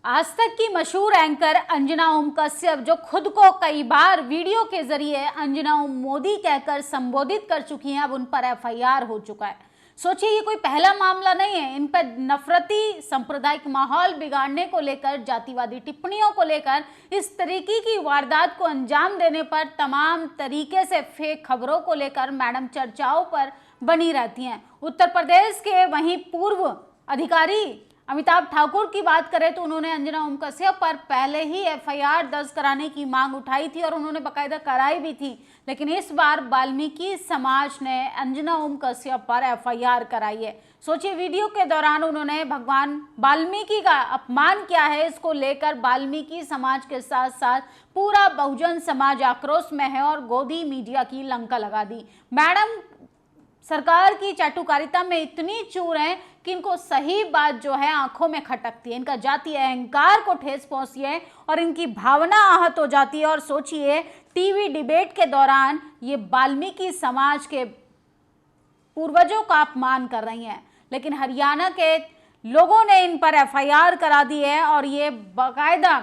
आज तक की मशहूर एंकर अंजना ओम कश्यप, जो खुद को कई बार वीडियो के जरिए अंजना ओम मोदी कहकर संबोधित कर चुकी हैं, अब उन पर एफआईआर हो चुका है। सोचिए, ये कोई पहला मामला नहीं है। इन पर नफरती सांप्रदायिक माहौल बिगाड़ने को लेकर, जातिवादी टिप्पणियों को लेकर, इस तरीके की वारदात को अंजाम देने पर, तमाम तरीके से फेक खबरों को लेकर मैडम चर्चाओं पर बनी रहती हैं। उत्तर प्रदेश के वहीं पूर्व अधिकारी अमिताभ ठाकुर की बात करें तो उन्होंने अंजना ओम कश्यप पर पहले ही एफआईआर दर्ज कराने की मांग उठाई थी और उन्होंने बाकायदा कराई भी थी। लेकिन इस बार वाल्मीकि समाज ने अंजना ओम कश्यप पर एफआईआर कराई है। सोचिए, वीडियो के दौरान उन्होंने भगवान वाल्मीकि का अपमान किया है। इसको लेकर वाल्मीकि समाज के साथ साथ पूरा बहुजन समाज आक्रोश में है और गोदी मीडिया की लंका लगा दी। मैडम सरकार की चाटुकारिता में इतनी चूर हैं कि इनको सही बात जो है आंखों में खटकती है, इनका जातीय अहंकार को ठेस पहुंचती है और इनकी भावना आहत हो जाती है। और सोचिए, टीवी डिबेट के दौरान ये वाल्मीकि समाज के पूर्वजों का अपमान कर रही हैं, लेकिन हरियाणा के लोगों ने इन पर एफआईआर करा दी है और ये बाकायदा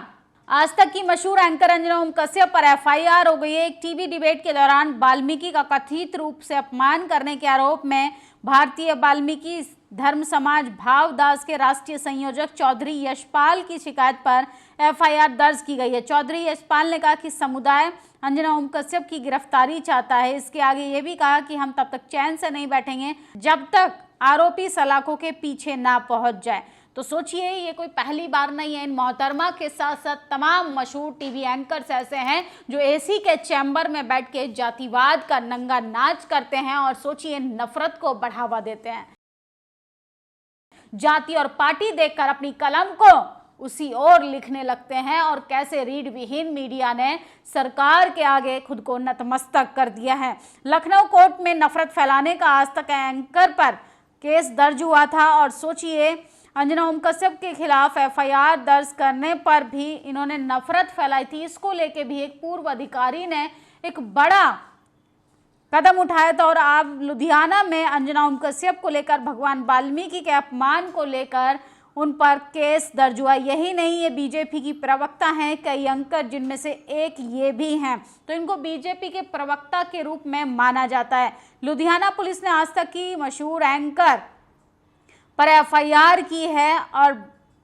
आज तक की मशहूर एंकर अंजना ओम कश्यप पर एफआईआर हो गई है। एक टीवी डिबेट के दौरान वाल्मीकि का कथित रूप से अपमान करने के आरोप में भारतीय वाल्मीकि धर्म समाज भावदास के राष्ट्रीय संयोजक चौधरी यशपाल की शिकायत पर एफआईआर दर्ज की गई है। चौधरी यशपाल ने कहा कि समुदाय अंजना ओम कश्यप की गिरफ्तारी चाहता है। इसके आगे ये भी कहा कि हम तब तक चैन से नहीं बैठेंगे जब तक आरोपी सलाखों के पीछे ना पहुंच जाए। तो सोचिए, ये कोई पहली बार नहीं है। इन मोहतरमा के साथ साथ तमाम मशहूर टीवी एंकर्स ऐसे हैं जो एसी के चैम्बर में बैठ के जातिवाद का नंगा नाच करते हैं और सोचिए, नफरत को बढ़ावा देते हैं। जाति और पार्टी देखकर अपनी कलम को उसी ओर लिखने लगते हैं और कैसे रीढ़ विहीन मीडिया ने सरकार के आगे खुद को नतमस्तक कर दिया है। लखनऊ कोर्ट में नफरत फैलाने का आज तक एंकर पर केस दर्ज हुआ था और सोचिए, अंजना ओम कश्यप के खिलाफ एफआईआर दर्ज करने पर भी इन्होंने नफरत फैलाई थी। इसको लेके भी एक पूर्व अधिकारी ने एक बड़ा कदम उठाया था और अब लुधियाना में अंजना ओम कश्यप को लेकर, भगवान वाल्मीकि के अपमान को लेकर उन पर केस दर्ज हुआ। यही नहीं, ये बीजेपी की प्रवक्ता हैं कई एंकर, जिनमें से एक ये भी हैं, तो इनको बीजेपी के प्रवक्ता के रूप में माना जाता है। लुधियाना पुलिस ने आज तक की मशहूर एंकर पर एफआईआर की है और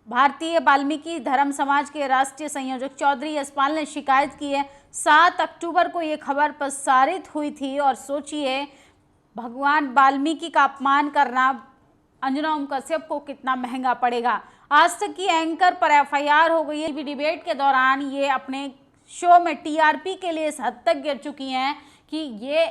भारतीय वाल्मीकि धर्म समाज के राष्ट्रीय संयोजक चौधरी यशपाल ने शिकायत की है। 7 अक्टूबर को ये खबर प्रसारित हुई थी और सोचिए, भगवान वाल्मीकि का अपमान करना अंजना ओम कश्यप को कितना महंगा पड़ेगा। आज तक की एंकर पर एफआईआर हो गई है। डिबेट के दौरान ये अपने शो में टीआरपी के लिए इस हद तक गिर चुकी हैं कि ये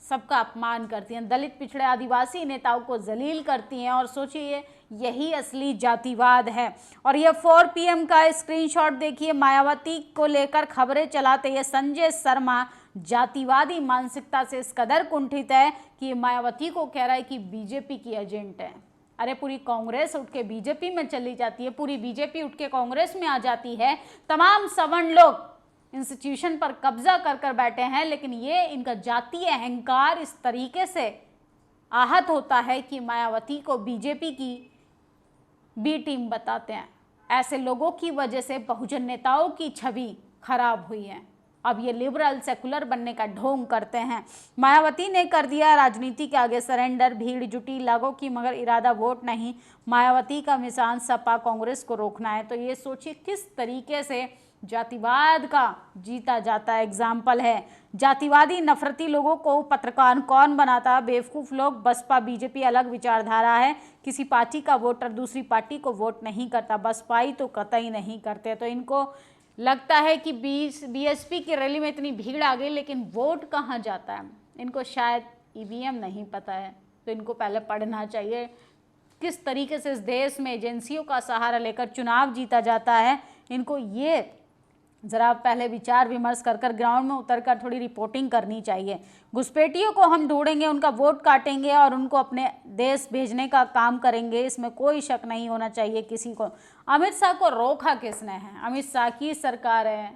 सबका अपमान करती हैं, दलित पिछड़े आदिवासी नेताओं को जलील करती हैं और सोचिए, यही असली जातिवाद है। और ये 4 PM का स्क्रीनशॉट देखिए, मायावती को लेकर खबरें चलाते ये संजय शर्मा जातिवादी मानसिकता से इस कदर कुंठित है कि ये मायावती को कह रहा है कि बीजेपी की एजेंट है। अरे, पूरी कांग्रेस उठ के बीजेपी में चली जाती है, पूरी बीजेपी उठ के कांग्रेस में आ जाती है। तमाम सवर्ण लोग इंस्टीट्यूशन पर कब्जा कर कर बैठे हैं, लेकिन ये इनका जातीय अहंकार इस तरीके से आहत होता है कि मायावती को बीजेपी की बी टीम बताते हैं। ऐसे लोगों की वजह से बहुजन नेताओं की छवि खराब हुई है। अब ये लिबरल सेकुलर बनने का ढोंग करते हैं। मायावती ने कर दिया राजनीति के आगे सरेंडर, भीड़ जुटी लागों की मगर इरादा वोट नहीं। मायावती का मिशन सपा कांग्रेस को रोकना है। तो ये सोचिए, किस तरीके से जातिवाद का जीता जाता एग्जाम्पल है। जातिवादी नफरती लोगों को पत्रकार कौन बनाता? बेवकूफ़ लोग। बसपा बीजेपी अलग विचारधारा है। किसी पार्टी का वोटर दूसरी पार्टी को वोट नहीं करता, बसपाई तो कतई नहीं करते। तो इनको लगता है कि बीएसपी की रैली में इतनी भीड़ आ गई, लेकिन वोट कहाँ जाता है इनको शायद ईवीएम नहीं पता है। तो इनको पहले पढ़ना चाहिए किस तरीके से इस देश में एजेंसियों का सहारा लेकर चुनाव जीता जाता है। इनको ये ज़रा पहले विचार विमर्श कर कर ग्राउंड में उतरकर थोड़ी रिपोर्टिंग करनी चाहिए। घुसपैठियों को हम ढूंढेंगे, उनका वोट काटेंगे और उनको अपने देश भेजने का काम करेंगे, इसमें कोई शक नहीं होना चाहिए किसी को। अमित शाह को रोका किसने है? अमित शाह की सरकार है,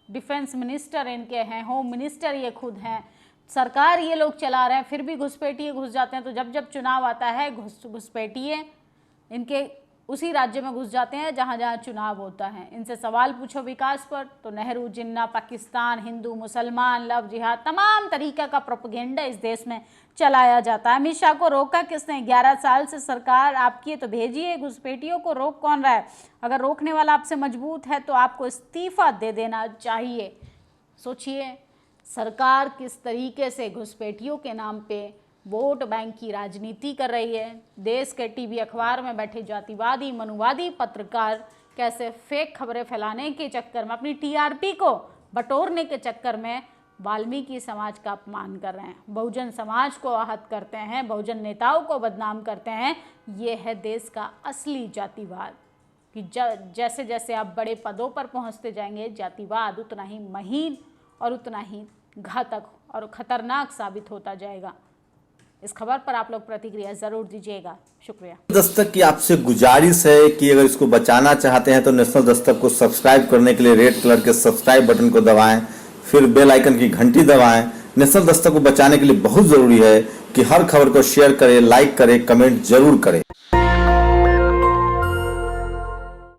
डिफेंस मिनिस्टर इनके हैं, होम मिनिस्टर ये खुद हैं, सरकार ये लोग चला रहे हैं, फिर भी घुसपैठिए घुस जाते हैं। तो जब जब चुनाव आता है घुसपैठिए इनके उसी राज्य में घुस जाते हैं जहां जहां चुनाव होता है। इनसे सवाल पूछो विकास पर तो नेहरू, जिन्ना, पाकिस्तान, हिंदू, मुसलमान, लव जिहाद, तमाम तरीका का प्रोपेगेंडा इस देश में चलाया जाता है। अमित शाह को रोका किसने? 11 साल से सरकार आपकी है तो भेजिए घुसपैठियों को, रोक कौन रहा है? अगर रोकने वाला आपसे मजबूत है तो आपको इस्तीफा दे देना चाहिए। सोचिए सरकार किस तरीके से घुसपैठियों के नाम पे वोट बैंक की राजनीति कर रही है। देश के टीवी अखबार में बैठे जातिवादी, मनुवादी पत्रकार कैसे फेक खबरें फैलाने के चक्कर में, अपनी टीआरपी को बटोरने के चक्कर में वाल्मीकि समाज का अपमान कर रहे हैं, बहुजन समाज को आहत करते हैं, बहुजन नेताओं को बदनाम करते हैं। ये है देश का असली जातिवाद कि जैसे जैसे आप बड़े पदों पर पहुंचते जाएंगे, जातिवाद उतना ही महीन और उतना ही घातक और खतरनाक साबित होता जाएगा। इस खबर पर आप लोग प्रतिक्रिया जरूर दीजिएगा। शुक्रिया। दस्तक की आपसे गुजारिश है कि अगर इसको बचाना चाहते हैं तो नेशनल दस्तक को सब्सक्राइब करने के लिए रेड कलर के सब्सक्राइब बटन को दबाएं, फिर बेल आइकन की घंटी दबाएं। नेशनल दस्तक को बचाने के लिए बहुत जरूरी है कि हर खबर को शेयर करें, लाइक करें, कमेंट जरूर करें।